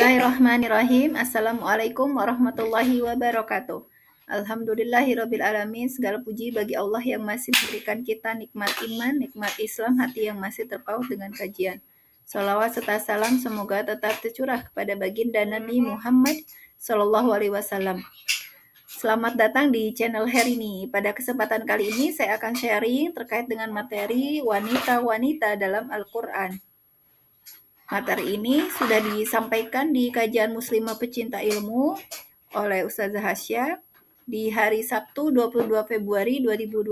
Bismillahirrahmanirrahim. Assalamualaikum warahmatullahi wabarakatuh. Alhamdulillahirabbil alamin. Segala puji bagi Allah yang masih memberikan kita nikmat iman, nikmat Islam, hati yang masih terpaut dengan kajian. Salawat serta salam semoga tetap tercurah kepada baginda Nabi Muhammad Sallallahu Alaihi Wasallam. Selamat datang di channel Herini. Pada kesempatan kali ini saya akan sharing terkait dengan materi wanita-wanita dalam Al-Quran. Materi ini sudah disampaikan di kajian Muslimah Pecinta Ilmu oleh Ustazah Hasya di hari Sabtu 22 Februari 2025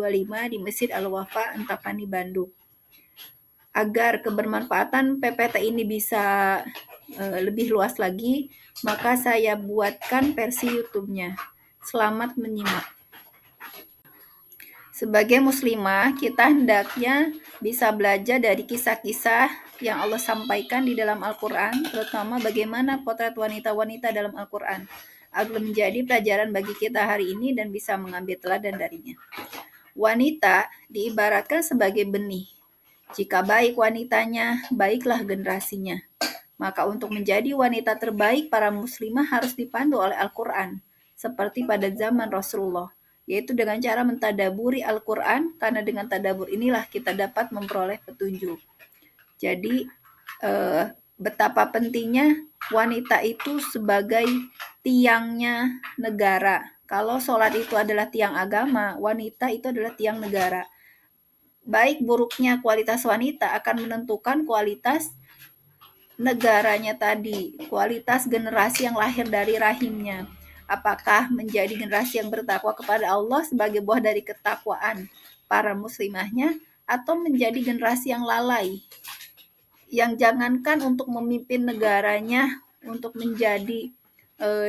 di Masjid Al-Wafa, Antapani, Bandung. Agar kebermanfaatan PPT ini bisa lebih luas lagi, maka saya buatkan versi YouTube-nya. Selamat menyimak. Sebagai muslimah, kita hendaknya bisa belajar dari kisah-kisah yang Allah sampaikan di dalam Al-Quran, terutama bagaimana potret wanita-wanita dalam Al-Quran, agar menjadi pelajaran bagi kita hari ini dan bisa mengambil teladan darinya. Wanita diibaratkan sebagai benih. Jika baik wanitanya, baiklah generasinya. Maka untuk menjadi wanita terbaik, para muslimah harus dipandu oleh Al-Quran, seperti pada zaman Rasulullah, yaitu dengan cara mentadaburi Al-Quran, karena dengan tadabur inilah kita dapat memperoleh petunjuk. Jadi, betapa pentingnya wanita itu sebagai tiangnya negara. Kalau sholat itu adalah tiang agama, wanita itu adalah tiang negara. Baik buruknya kualitas wanita akan menentukan kualitas negaranya tadi, kualitas generasi yang lahir dari rahimnya. Apakah menjadi generasi yang bertakwa kepada Allah sebagai buah dari ketakwaan para muslimahnya, atau menjadi generasi yang lalai, yang jangankan untuk memimpin negaranya, untuk menjadi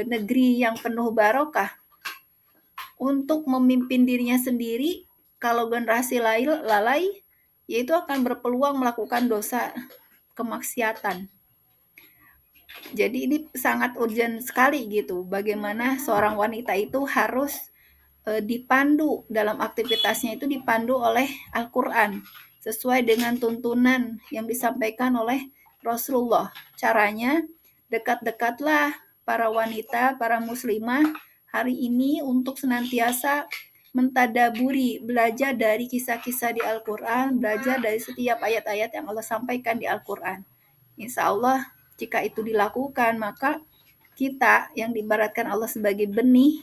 negeri yang penuh barokah, untuk memimpin dirinya sendiri, kalau generasi lalai, yaitu akan berpeluang melakukan dosa kemaksiatan. Jadi ini sangat urgent sekali gitu, bagaimana seorang wanita itu harus dipandu dalam aktivitasnya, itu dipandu oleh Al-Quran, sesuai dengan tuntunan yang disampaikan oleh Rasulullah. Caranya, dekat-dekatlah para wanita, para muslimah hari ini untuk senantiasa mentadaburi, belajar dari kisah-kisah di Al-Quran, belajar dari setiap ayat-ayat yang Allah sampaikan di Al-Quran. Insya Allah, jika itu dilakukan, maka kita yang diibaratkan Allah sebagai benih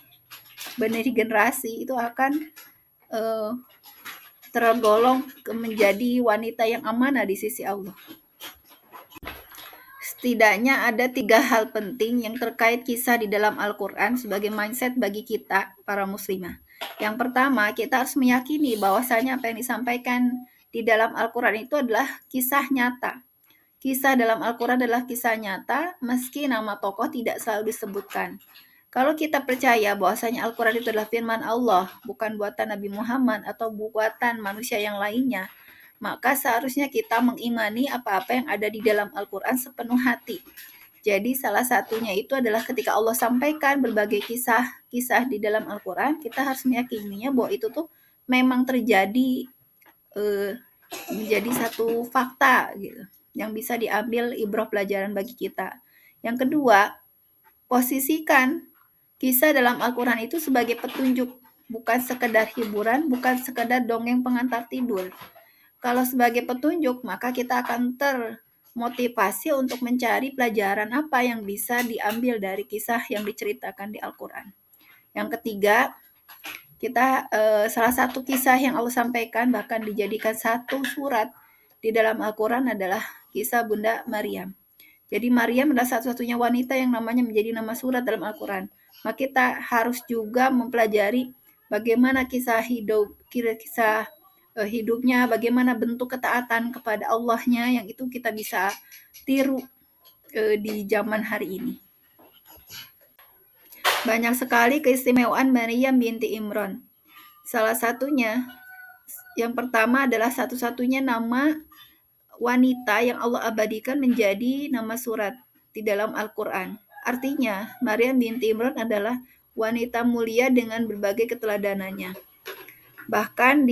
generasi itu akan tergolong menjadi wanita yang amanah di sisi Allah. Setidaknya ada 3 hal penting yang terkait kisah di dalam Al-Quran sebagai mindset bagi kita, para muslimah. Yang pertama, kita harus meyakini bahwasanya apa yang disampaikan di dalam Al-Quran itu adalah kisah nyata. Kisah dalam Al-Quran adalah kisah nyata, meski nama tokoh tidak selalu disebutkan. Kalau kita percaya bahwasanya Al-Quran itu adalah firman Allah, bukan buatan Nabi Muhammad atau buatan manusia yang lainnya, maka seharusnya kita mengimani apa-apa yang ada di dalam Al-Quran sepenuh hati. Jadi salah satunya itu adalah ketika Allah sampaikan berbagai kisah di dalam Al-Quran, kita harus meyakininya bahwa itu tuh memang terjadi, menjadi satu fakta gitu, yang bisa diambil ibrah pelajaran bagi kita. Yang kedua, posisikan kisah dalam Al-Quran itu sebagai petunjuk, bukan sekedar hiburan, bukan sekedar dongeng pengantar tidur. Kalau sebagai petunjuk, maka kita akan termotivasi untuk mencari pelajaran apa yang bisa diambil dari kisah yang diceritakan di Al-Quran. Yang ketiga, kita salah satu kisah yang Allah sampaikan bahkan dijadikan satu surat di dalam Al-Quran adalah kisah Bunda Maryam. Jadi Maryam adalah satu-satunya wanita yang namanya menjadi nama surat dalam Al-Quran. Maka kita harus juga mempelajari bagaimana kisah hidupnya, bagaimana bentuk ketaatan kepada Allahnya, yang itu kita bisa tiru di zaman hari ini. Banyak sekali keistimewaan Maryam binti Imran. Salah satunya, yang pertama adalah satu-satunya nama wanita yang Allah abadikan menjadi nama surat di dalam Al-Quran. Artinya, Maryam binti Imran adalah wanita mulia dengan berbagai keteladanannya. Bahkan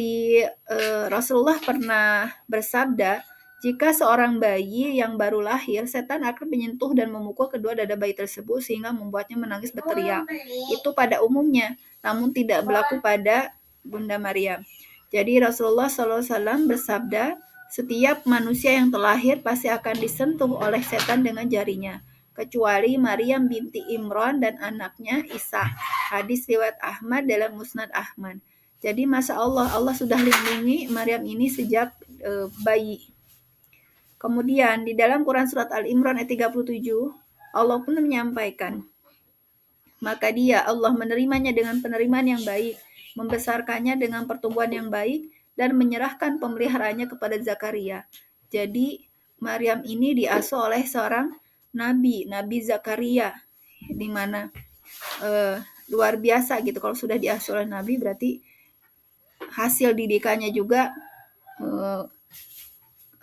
Rasulullah pernah bersabda, Jika seorang bayi yang baru lahir, setan akan menyentuh dan memukul kedua dada bayi tersebut sehingga membuatnya menangis berteriak. Itu pada umumnya, namun tidak berlaku pada Bunda Maryam. Jadi Rasulullah SAW bersabda, setiap manusia yang terlahir pasti akan disentuh oleh setan dengan jarinya, kecuali Maryam binti Imran dan anaknya Isa. Hadis riwayat Ahmad dalam Musnad Ahmad. Jadi Masya Allah, Allah sudah lindungi Maryam ini sejak bayi. Kemudian di dalam Quran Surat Al-Imran ayat 37, Allah pun menyampaikan, maka dia, Allah menerimanya dengan penerimaan yang baik, membesarkannya dengan pertumbuhan yang baik, dan menyerahkan pemeliharaannya kepada Zakaria. Jadi Maryam ini diasuh oleh seorang Nabi Zakaria, di mana luar biasa gitu. Kalau sudah diasuh oleh Nabi berarti hasil didikannya juga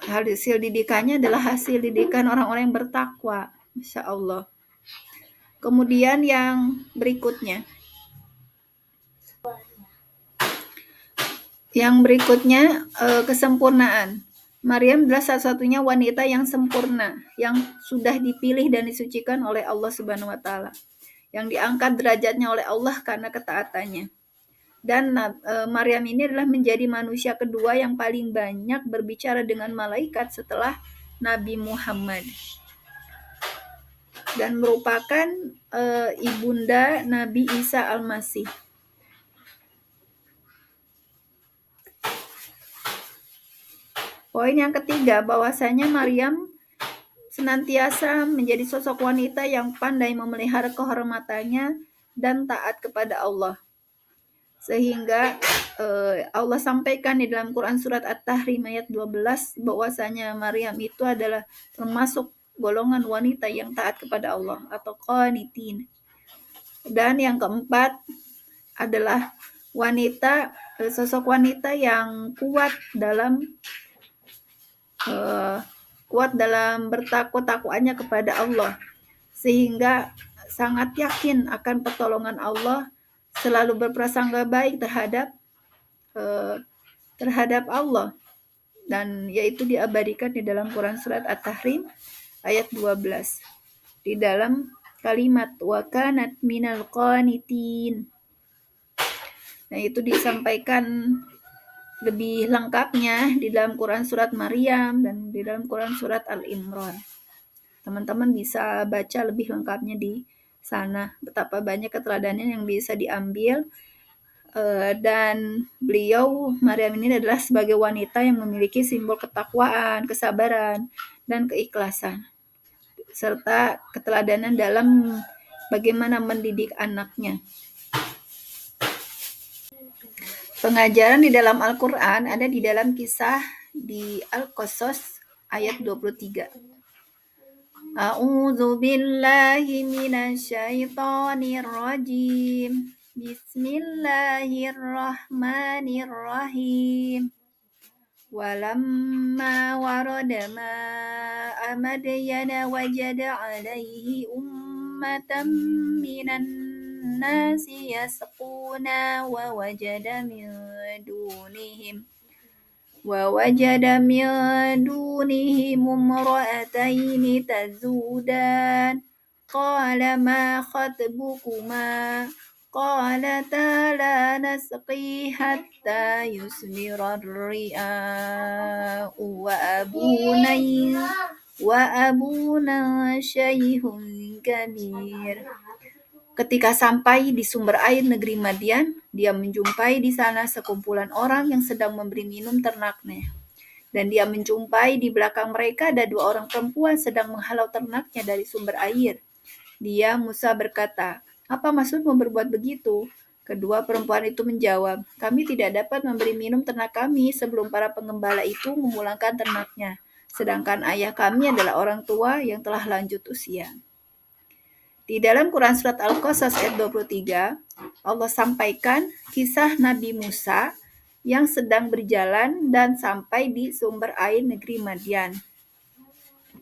hasil didikannya adalah hasil didikan orang-orang yang bertakwa. Masya Allah. Kemudian yang berikutnya. Kesempurnaan. Maryam adalah satu-satunya wanita yang sempurna, yang sudah dipilih dan disucikan oleh Allah Subhanahu wa taala. Yang diangkat derajatnya oleh Allah karena ketaatannya. Dan Maryam ini adalah menjadi manusia kedua yang paling banyak berbicara dengan malaikat setelah Nabi Muhammad. Dan merupakan ibunda Nabi Isa Al-Masih. Poin yang ketiga, bahwasanya Maryam senantiasa menjadi sosok wanita yang pandai memelihara kehormatannya dan taat kepada Allah. Sehingga Allah sampaikan di dalam Quran Surat At-Tahrim ayat 12 bahwasanya Maryam itu adalah termasuk golongan wanita yang taat kepada Allah atau qanitin. Dan yang keempat adalah sosok wanita yang kuat dalam bertakwa-takwaannya kepada Allah, sehingga sangat yakin akan pertolongan Allah, selalu berprasangka baik terhadap Allah, dan yaitu diabadikan di dalam Quran Surat At-Tahrim ayat 12 di dalam kalimat wa kanat minal qanitin. Nah, itu disampaikan lebih lengkapnya di dalam Quran Surat Maryam dan di dalam Quran Surat Al-Imran. Teman-teman bisa baca lebih lengkapnya di sana, betapa banyak keteladanan yang bisa diambil. Dan beliau, Maryam ini adalah sebagai wanita yang memiliki simbol ketakwaan, kesabaran, dan keikhlasan, serta keteladanan dalam bagaimana mendidik anaknya. Pengajaran di dalam Al-Quran ada di dalam kisah di Al-Qasas ayat 23. A'udzu billahi minasyaitonir rajim. Bismillahirrahmanirrahim. Walamma warada ma'a madyana wajada alaihi ummatan minan nasi yasquna wa wajada min dunihim imra'ataini tazudan qala ma khatbukuma qalata la nasqi hatta yusdira ar-ri'a'u wa abuna syaikhun kabir. Ketika sampai di sumber air negeri Madian, dia menjumpai di sana sekumpulan orang yang sedang memberi minum ternaknya. Dan dia menjumpai di belakang mereka ada 2 orang perempuan sedang menghalau ternaknya dari sumber air. Dia, Musa, berkata, "Apa maksudmu berbuat begitu?" Kedua perempuan itu menjawab, "Kami tidak dapat memberi minum ternak kami sebelum para pengembala itu memulangkan ternaknya. Sedangkan ayah kami adalah orang tua yang telah lanjut usia." Di dalam Quran Surat Al-Qasas ayat 23, Allah sampaikan kisah Nabi Musa yang sedang berjalan dan sampai di sumber air negeri Madian.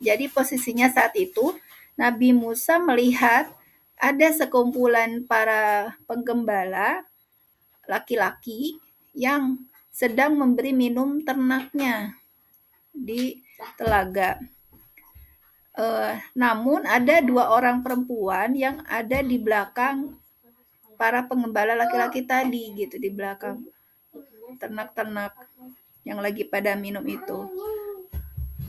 Jadi posisinya saat itu, Nabi Musa melihat ada sekumpulan para penggembala laki-laki yang sedang memberi minum ternaknya di telaga. Namun ada 2 orang perempuan yang ada di belakang para pengembala laki-laki tadi gitu, di belakang ternak-ternak yang lagi pada minum itu.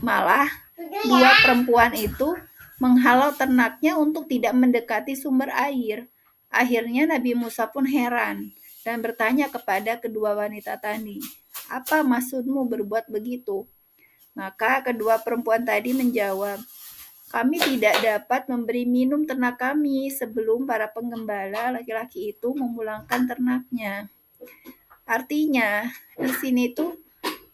Malah 2 perempuan itu menghalau ternaknya untuk tidak mendekati sumber air. Akhirnya Nabi Musa pun heran dan bertanya kepada kedua wanita tadi, "Apa maksudmu berbuat begitu?" Maka kedua perempuan tadi menjawab, "Kami tidak dapat memberi minum ternak kami sebelum para penggembala laki-laki itu memulangkan ternaknya." Artinya, di sini tuh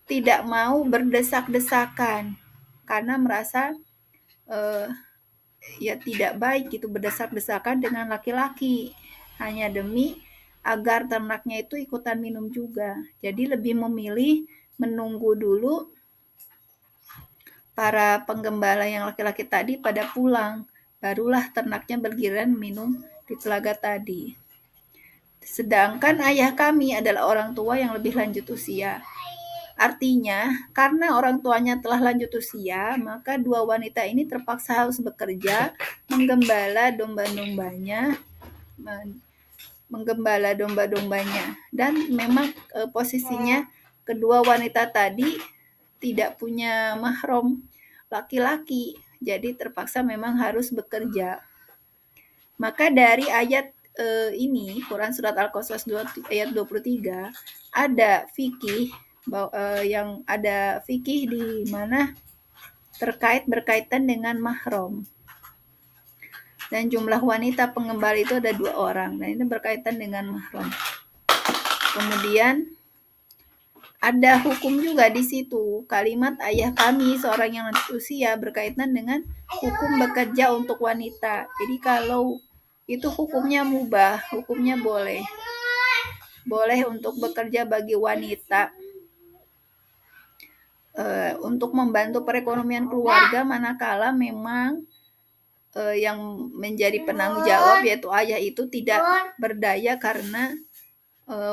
tidak mau berdesak-desakan karena merasa ya tidak baik gitu berdesak-desakan dengan laki-laki hanya demi agar ternaknya itu ikutan minum juga. Jadi lebih memilih menunggu dulu para penggembala yang laki-laki tadi pada pulang, barulah ternaknya bergiliran minum di telaga tadi. Sedangkan ayah kami adalah orang tua yang lebih lanjut usia. Artinya, karena orang tuanya telah lanjut usia, maka 2 wanita ini terpaksa harus bekerja, menggembala domba-dombanya, dan memang posisinya kedua wanita tadi tidak punya mahram laki-laki, jadi terpaksa memang harus bekerja. Maka dari ayat ini, Quran Surat Al-Qasas ayat 23, ada fikih yang ada fikih di mana berkaitan dengan mahram. Dan jumlah wanita pengembala itu ada 2 orang. Nah, ini berkaitan dengan mahram. Kemudian ada hukum juga di situ. Kalimat ayah kami seorang yang lanjut usia berkaitan dengan hukum bekerja untuk wanita. Jadi kalau itu hukumnya mubah, hukumnya boleh. Boleh untuk bekerja bagi wanita untuk membantu perekonomian keluarga manakala memang yang menjadi penanggung jawab yaitu ayah itu tidak berdaya karena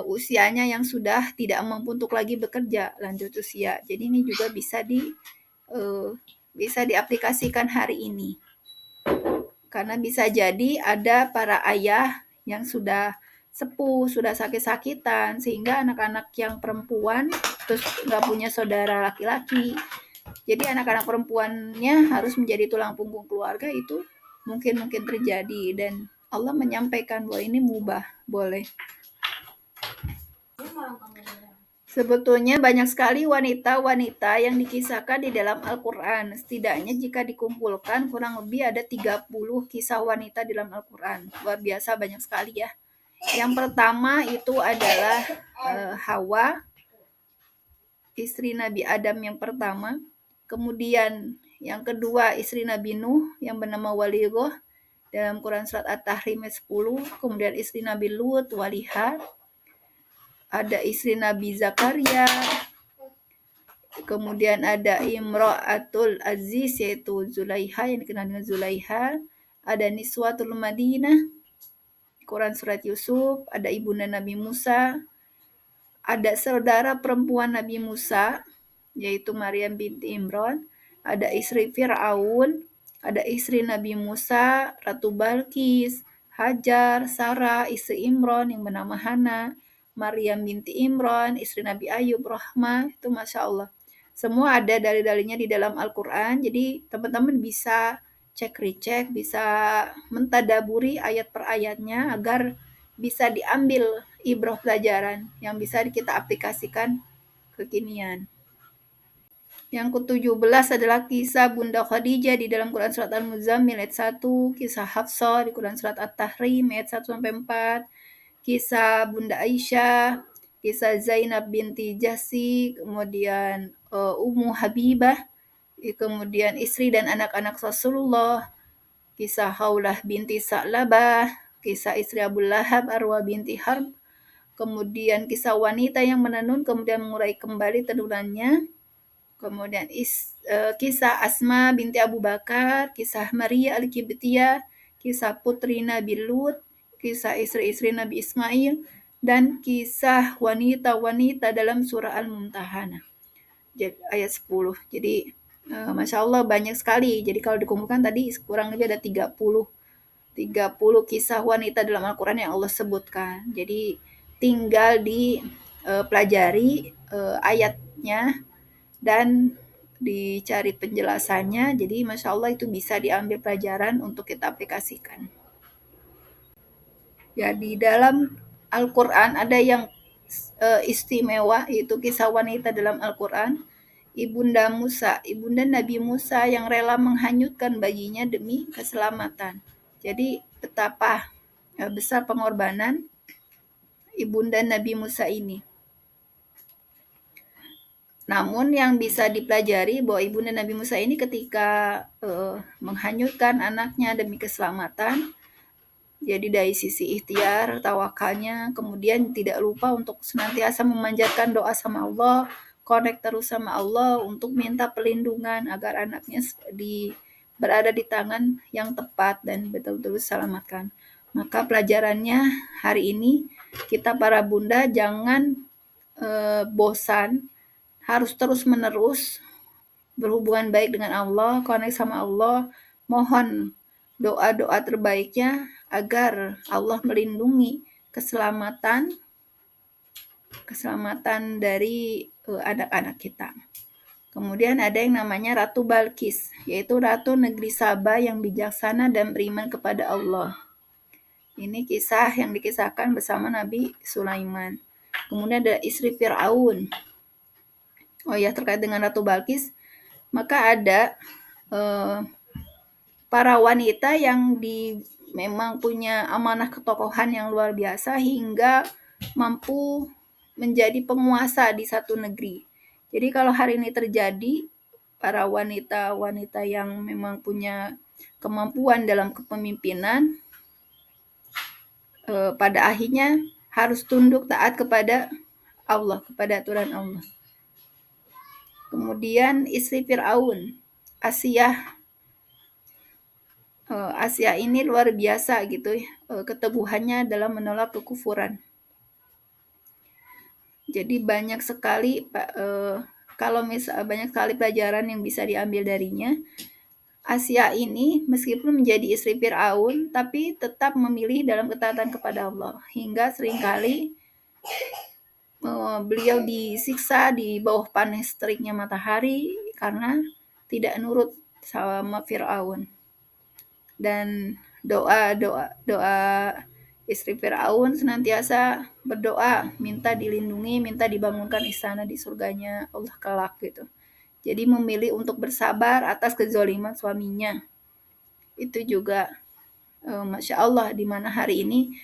usianya yang sudah tidak mampu untuk lagi bekerja lanjut usia. Jadi ini juga bisa diaplikasikan hari ini. Karena bisa jadi ada para ayah yang sudah sepuh, sudah sakit-sakitan, sehingga anak-anak yang perempuan terus nggak punya saudara laki-laki. Jadi anak-anak perempuannya harus menjadi tulang punggung keluarga itu mungkin terjadi dan Allah menyampaikan bahwa ini mubah, boleh. Sebetulnya banyak sekali wanita-wanita yang dikisahkan di dalam Al-Quran. Setidaknya jika dikumpulkan kurang lebih ada 30 kisah wanita di dalam Al-Quran. Luar biasa banyak sekali ya. Yang pertama itu adalah Hawa, istri Nabi Adam yang pertama. Kemudian yang kedua istri Nabi Nuh yang bernama Waligoh dalam Quran Surat At-Tahrim 10. Kemudian istri Nabi Lut, Waliha. Ada istri Nabi Zakaria, kemudian ada Imra'atul Aziz yaitu Zulaiha yang dikenal dengan Zulaiha, ada Niswatul Madinah, Quran Surat Yusuf, ada ibunda Nabi Musa, ada saudara perempuan Nabi Musa yaitu Maryam binti Imran, ada istri Fir'aun, ada istri Nabi Musa, Ratu Balkis, Hajar, Sarah, istri Imran yang bernama Hana, Maryam binti Imran, istri Nabi Ayub, Rahmah, itu Masya Allah. Semua ada dalil-dalilnya di dalam Al-Quran, jadi teman-teman bisa cek-recek, bisa mentadaburi ayat per ayatnya agar bisa diambil ibrah pelajaran yang bisa kita aplikasikan kekinian. Yang ke-17 adalah kisah Bunda Khadijah di dalam Quran Surat Al-Muzammil ayat 1, kisah Hafsah di Quran Surat At-Tahrim ayat 1-4, kisah Bunda Aisyah, kisah Zainab binti Jahsi, kemudian Ummu Habibah, kemudian istri dan anak-anak Rasulullah, kisah Khawlah binti Sa'labah, kisah istri Abu Lahab Arwa binti Harb, kemudian kisah wanita yang menenun kemudian mengurai kembali tenunannya, kemudian kisah Asma binti Abu Bakar, kisah Maria Al-Qibtiyah, kisah putri Nabi Lut, kisah istri-istri Nabi Ismail, dan kisah wanita-wanita dalam surah Al-Mumtahanah ayat 10. Jadi Masya Allah banyak sekali. Jadi kalau dikumpulkan tadi kurang lebih ada 30 kisah wanita dalam Al-Quran yang Allah sebutkan. Jadi tinggal dipelajari ayatnya dan dicari penjelasannya. Jadi Masya Allah itu bisa diambil pelajaran untuk kita aplikasikan. Ya, di dalam Al-Quran ada yang istimewa, yaitu kisah wanita dalam Al-Quran. Ibunda Nabi Musa yang rela menghanyutkan bayinya demi keselamatan. Jadi betapa besar pengorbanan ibunda Nabi Musa ini. Namun yang bisa dipelajari bahwa ibunda Nabi Musa ini ketika menghanyutkan anaknya demi keselamatan, jadi dari sisi ikhtiar, tawakalnya, kemudian tidak lupa untuk senantiasa memanjatkan doa sama Allah, connect terus sama Allah untuk minta perlindungan agar anaknya berada di tangan yang tepat dan betul-betul diselamatkan. Maka pelajarannya hari ini kita para bunda jangan bosan, harus terus-menerus berhubungan baik dengan Allah, connect sama Allah, mohon doa-doa terbaiknya agar Allah melindungi keselamatan dari anak-anak kita. Kemudian ada yang namanya Ratu Balkis, yaitu Ratu Negeri Sabah yang bijaksana dan beriman kepada Allah. Ini kisah yang dikisahkan bersama Nabi Sulaiman. Kemudian ada istri Fir'aun. Oh ya, terkait dengan Ratu Balkis, maka ada para wanita yang memang punya amanah ketokohan yang luar biasa hingga mampu menjadi penguasa di satu negeri. Jadi kalau hari ini terjadi, para wanita-wanita yang memang punya kemampuan dalam kepemimpinan, pada akhirnya harus tunduk taat kepada Allah, kepada aturan Allah. Kemudian istri Fir'aun, Asia ini luar biasa gitu, keteguhannya dalam menolak kekufuran. Jadi banyak sekali banyak sekali pelajaran yang bisa diambil darinya. Asia ini meskipun menjadi istri Fir'aun, tapi tetap memilih dalam ketaatan kepada Allah. Hingga seringkali beliau disiksa di bawah panas teriknya matahari karena tidak nurut sama Fir'aun. Dan doa istri Fir'aun senantiasa berdoa, minta dilindungi, minta dibangunkan istana di surganya Allah kelak gitu. Jadi memilih untuk bersabar atas kezaliman suaminya. Itu juga Masya Allah, di mana hari ini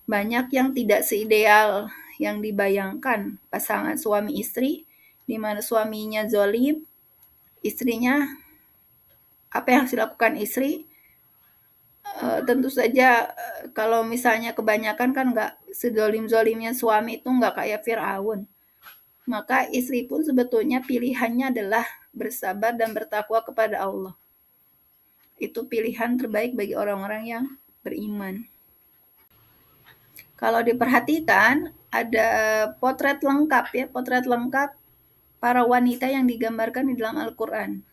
banyak yang tidak seideal yang dibayangkan pasangan suami istri, di mana suaminya zalim, istrinya apa yang harus dilakukan istri, tentu saja kalau misalnya kebanyakan kan nggak sedolim-zolimnya suami itu nggak kayak Fir'aun. Maka istri pun sebetulnya pilihannya adalah bersabar dan bertakwa kepada Allah. Itu pilihan terbaik bagi orang-orang yang beriman. Kalau diperhatikan ada potret lengkap para wanita yang digambarkan di dalam Al-Quran.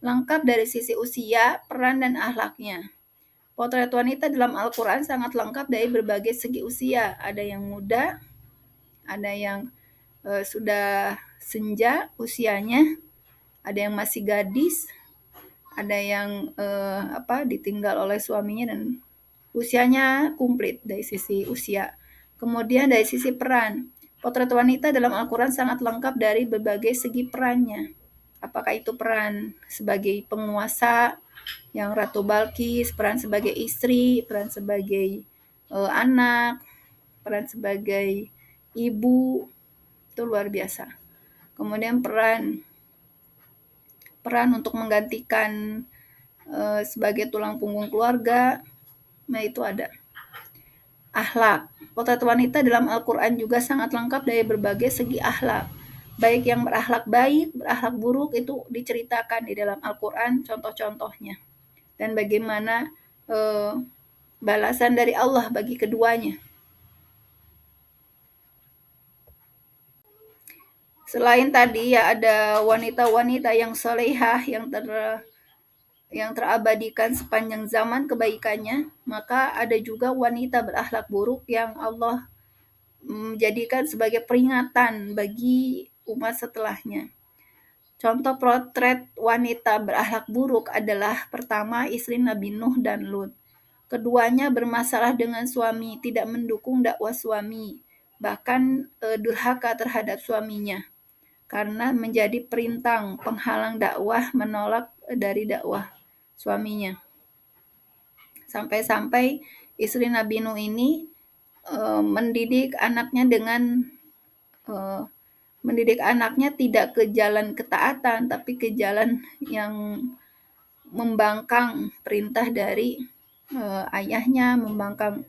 Lengkap dari sisi usia, peran, dan akhlaknya. Potret wanita dalam Al-Quran sangat lengkap dari berbagai segi usia. Ada yang muda, ada yang sudah senja usianya, ada yang masih gadis, ada yang ditinggal oleh suaminya dan usianya komplit dari sisi usia. Kemudian dari sisi peran, potret wanita dalam Al-Quran sangat lengkap dari berbagai segi perannya. Apakah itu peran sebagai penguasa yang Ratu Balkis, peran sebagai istri, peran sebagai anak, peran sebagai ibu, itu luar biasa. Kemudian peran untuk menggantikan sebagai tulang punggung keluarga, nah itu ada. Akhlak, potret wanita dalam Al-Quran juga sangat lengkap dari berbagai segi akhlak. Baik yang berakhlak baik, berakhlak buruk itu diceritakan di dalam Al-Quran contoh-contohnya. Dan bagaimana balasan dari Allah bagi keduanya. Selain tadi ya ada wanita-wanita yang solehah yang terabadikan sepanjang zaman kebaikannya, maka ada juga wanita berakhlak buruk yang Allah jadikan sebagai peringatan bagi umat setelahnya. Contoh potret wanita berakhlak buruk adalah pertama istri Nabi Nuh dan Lut. Keduanya bermasalah dengan suami, tidak mendukung dakwah suami, bahkan durhaka terhadap suaminya karena menjadi perintang penghalang dakwah, menolak dari dakwah suaminya. Sampai-sampai istri Nabi Nuh ini mendidik anaknya tidak ke jalan ketaatan, tapi ke jalan yang membangkang perintah dari ayahnya, membangkang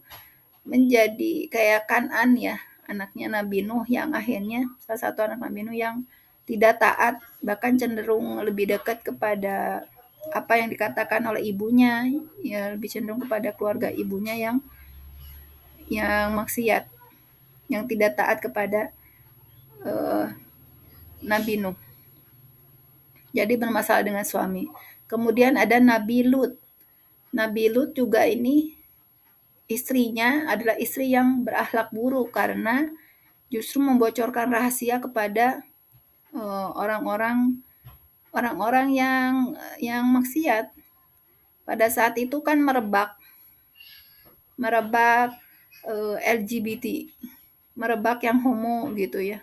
menjadi kayak Kan'an ya, anaknya Nabi Nuh yang akhirnya salah satu anak Nabi Nuh yang tidak taat, bahkan cenderung lebih dekat kepada apa yang dikatakan oleh ibunya, ya lebih cenderung kepada keluarga ibunya yang maksiat, yang tidak taat kepada Nabi Nuh. Jadi bermasalah dengan suami. Kemudian ada Nabi Lut. Nabi Lut juga ini istrinya adalah istri yang berakhlak buruk karena justru membocorkan rahasia kepada orang-orang yang maksiat. Pada saat itu kan merebak LGBT, merebak yang homo gitu ya.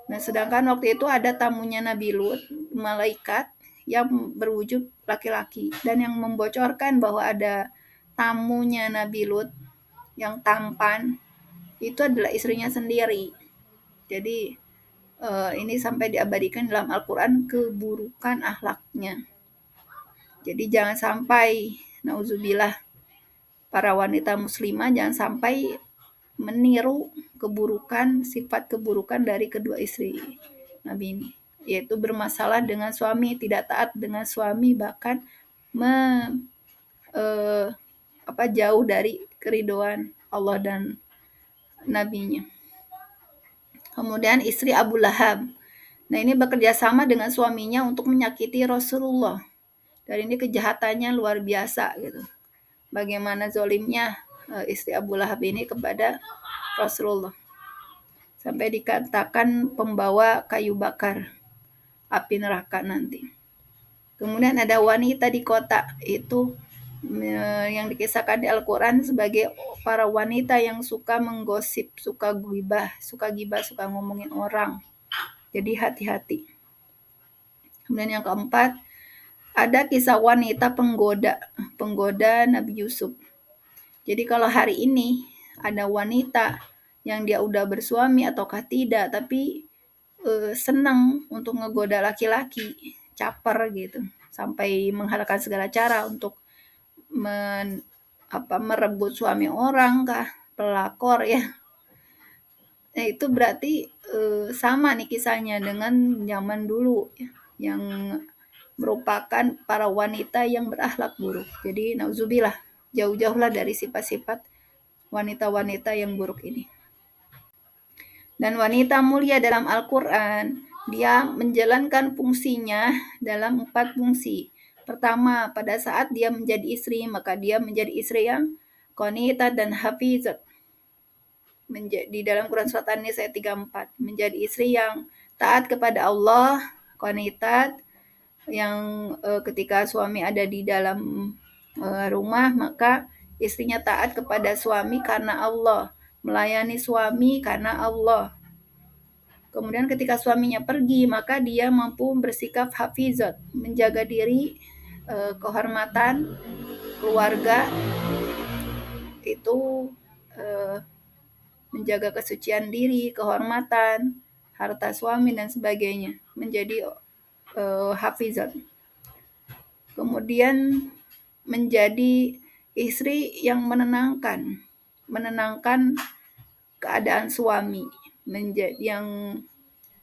Nah, sedangkan waktu itu ada tamunya Nabi Lut, malaikat yang berwujud laki-laki dan yang membocorkan bahwa ada tamunya Nabi Lut yang tampan itu adalah istrinya sendiri. Jadi ini sampai diabadikan dalam Al-Quran keburukan akhlaknya. Jadi jangan sampai, nauzubillah, para wanita muslimah jangan sampai meniru sifat keburukan dari kedua istri Nabi ini, yaitu bermasalah dengan suami, tidak taat dengan suami, bahkan jauh dari keridhaan Allah dan Nabi-Nya. Kemudian istri Abu Lahab. Nah, ini bekerja sama dengan suaminya untuk menyakiti Rasulullah. Dan ini kejahatannya luar biasa gitu. Bagaimana zolimnya istri Abu Lahab ini kepada Rasulullah. Sampai dikatakan pembawa kayu bakar api neraka nanti. Kemudian ada wanita di kota, itu yang dikisahkan di Al-Quran sebagai para wanita yang suka menggosip, suka gibah, suka ngomongin orang. Jadi hati-hati. Kemudian yang keempat, ada kisah wanita penggoda Nabi Yusuf. Jadi kalau hari ini ada wanita yang dia udah bersuami ataukah tidak, tapi senang untuk ngegoda laki-laki, caper gitu, sampai menghalalkan segala cara untuk merebut suami orang kah, pelakor ya. Nah, itu berarti sama nih kisahnya dengan zaman dulu ya, yang merupakan para wanita yang berakhlak buruk. Jadi nauzubillah, jauh-jauhlah dari sifat-sifat wanita-wanita yang buruk ini. Dan wanita mulia dalam Al-Quran, dia menjalankan fungsinya dalam 4 fungsi. Pertama, pada saat dia menjadi istri, maka dia menjadi istri yang qanitat dan hafizat. Di dalam Quran Surat An-Nisa ayat 34, menjadi istri yang taat kepada Allah, qanitat, yang ketika suami ada di dalam rumah, maka istrinya taat kepada suami karena Allah, melayani suami karena Allah. Kemudian ketika suaminya pergi, maka dia mampu bersikap hafizat, menjaga diri, kehormatan keluarga, itu menjaga kesucian diri, kehormatan, harta suami dan sebagainya, menjadi hafizat. Kemudian menjadi istri yang menenangkan keadaan suami, yang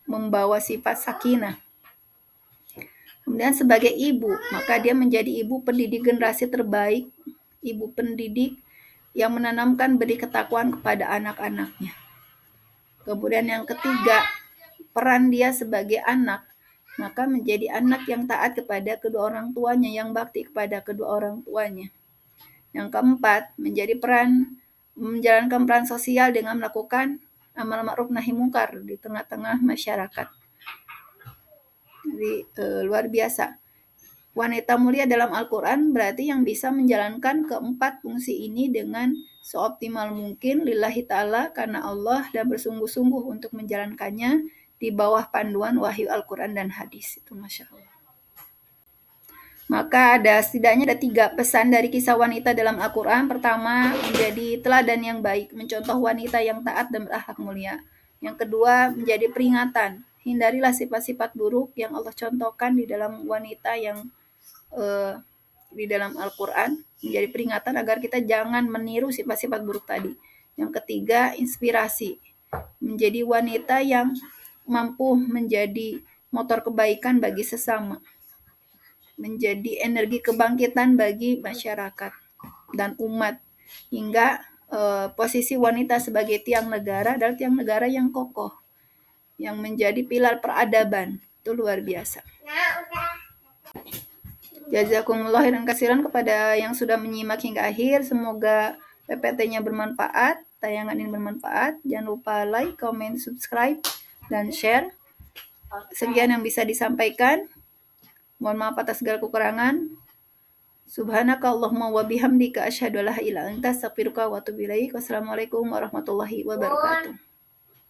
membawa sifat sakinah. Kemudian sebagai ibu, maka dia menjadi ibu pendidik generasi terbaik, ibu pendidik yang menanamkan benih ketakwaan kepada anak-anaknya. Kemudian yang ketiga, peran dia sebagai anak, maka menjadi anak yang taat kepada kedua orang tuanya, yang bakti kepada kedua orang tuanya. Yang keempat, menjalankan peran sosial dengan melakukan amal ma'ruf nahi mungkar di tengah-tengah masyarakat. Jadi luar biasa. Wanita mulia dalam Al-Quran berarti yang bisa menjalankan keempat fungsi ini dengan seoptimal mungkin lillahi ta'ala karena Allah dan bersungguh-sungguh untuk menjalankannya di bawah panduan wahyu Al-Quran dan hadis. Itu Masya Allah. Maka setidaknya ada 3 pesan dari kisah wanita dalam Al-Quran. Pertama, menjadi teladan yang baik, mencontoh wanita yang taat dan berakhlak mulia. Yang kedua, menjadi peringatan. Hindarilah sifat-sifat buruk yang Allah contohkan di dalam wanita yang di dalam Al-Quran, menjadi peringatan agar kita jangan meniru sifat-sifat buruk tadi. Yang ketiga, inspirasi. Menjadi wanita yang mampu menjadi motor kebaikan bagi sesama. Menjadi energi kebangkitan bagi masyarakat dan umat. Hingga posisi wanita sebagai tiang negara adalah tiang negara yang kokoh. Yang menjadi pilar peradaban. Itu luar biasa. Jazakumullah khairan katsiran kepada yang sudah menyimak hingga akhir. Semoga PPT-nya bermanfaat, tayangan ini bermanfaat. Jangan lupa like, comment, subscribe, dan share. Sekian yang bisa disampaikan. Mohon maaf atas segala kekurangan. Subhanaka Allahumma wa bihamdika asyhadu an la ilaha illa anta astaghfiruka wa atubu ilaik. Wassalamualaikum warahmatullahi wabarakatuh.